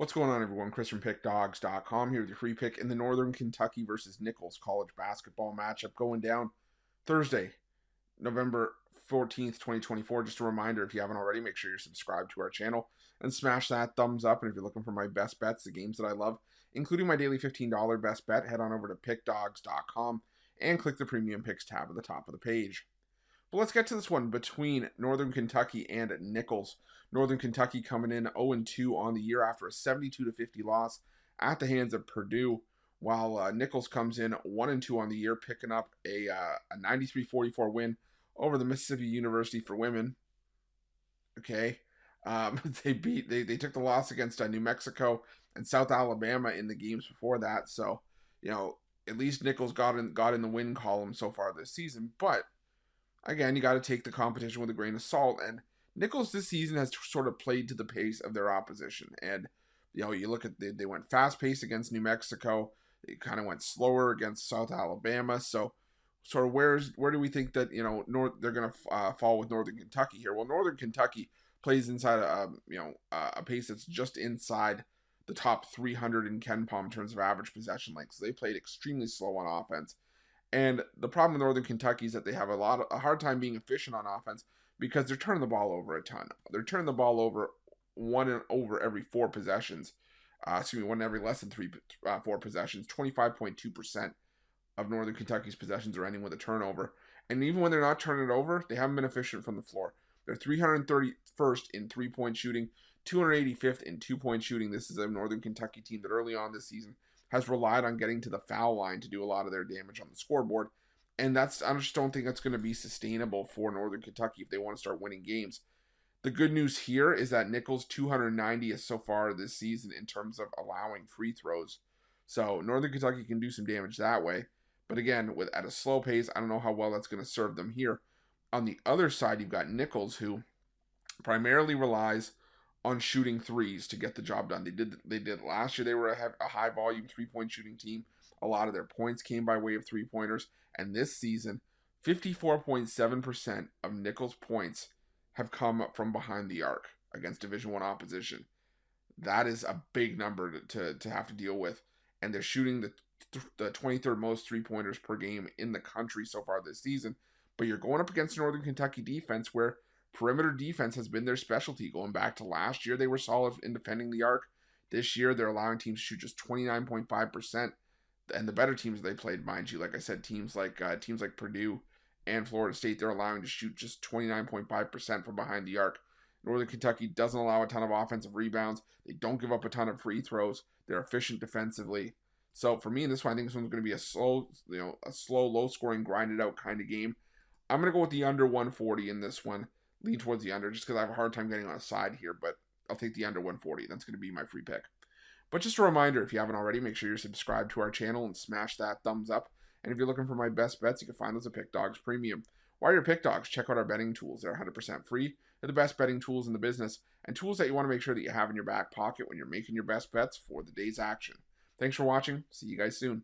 What's going on, everyone? Chris from Pickdawgz.com here with your free pick in the Northern Kentucky versus Nicholls college basketball matchup going down Thursday, November 14th, 2024. Just a reminder, if you haven't already, make sure you're subscribed to our channel and smash that thumbs up. And if you're looking for my best bets, the games that I love, including my daily $15 best bet, head on over to Pickdawgz.com and click the Premium Picks tab at the top of the page. But let's get to this one between Northern Kentucky and Nicholls. Northern Kentucky coming in 0-2 on the year after a 72-50 loss at the hands of Purdue, while Nicholls comes in 1-2 on the year, picking up a 93-44 win over the Mississippi University for women. Okay, they took the loss against New Mexico and South Alabama in the games before that. So at least Nicholls got in the win column so far this season, but again, you got to take the competition with a grain of salt. And Nicholls this season has sort of played to the pace of their opposition. And, you look at, they went fast paced against New Mexico. They kind of went slower against South Alabama. So, sort of where do we think that, they're going to fall with Northern Kentucky here? Well, Northern Kentucky plays inside a pace that's just inside the top 300 in KenPom in terms of average possession length. So they played extremely slow on offense. And the problem with Northern Kentucky is that they have a hard time being efficient on offense because they're turning the ball over a ton. They're turning the ball over over every 4 possessions. One every less than 4 possessions. 25.2% of Northern Kentucky's possessions are ending with a turnover. And even when they're not turning it over, they haven't been efficient from the floor. They're 331st in 3-point shooting, 285th in 2-point shooting. This is a Northern Kentucky team that early on this season has relied on getting to the foul line to do a lot of their damage on the scoreboard. And I just don't think that's going to be sustainable for Northern Kentucky if they want to start winning games. The good news here is that Nicholls 290th so far this season in terms of allowing free throws. So Northern Kentucky can do some damage that way. But again, at a slow pace, I don't know how well that's going to serve them here. On the other side, you've got Nicholls, who primarily relies on shooting threes to get the job done. They did last year. They were a high volume 3-point shooting team. A lot of their points came by way of 3-pointers. And this season, 54.7% of Nicholls' points have come from behind the arc against Division I opposition. That is a big number to have to deal with. And they're shooting the 23rd most 3-pointers per game in the country so far this season. But you're going up against Northern Kentucky defense where perimeter defense has been their specialty. Going back to last year, they were solid in defending the arc. This year, they're allowing teams to shoot just 29.5%. And the better teams they played, mind you, like I said, teams like Purdue and Florida State, they're allowing to shoot just 29.5% from behind the arc. Northern Kentucky doesn't allow a ton of offensive rebounds. They don't give up a ton of free throws. They're efficient defensively. So for me in this one, I think this one's going to be a slow, low-scoring, grinded-out kind of game. I'm going to go with the under 140 in this one. Lean towards the under just because I have a hard time getting on a side here, but I'll take the under 140. That's going to be my free pick. But just a reminder, if you haven't already, make sure you're subscribed to our channel and smash that thumbs up. And if you're looking for my best bets, you can find those at Pickdawgz Premium. While you're at Pickdawgz, check out our betting tools. They're 100% free. They're the best betting tools in the business and tools that you want to make sure that you have in your back pocket when you're making your best bets for the day's action. Thanks for watching. See you guys soon.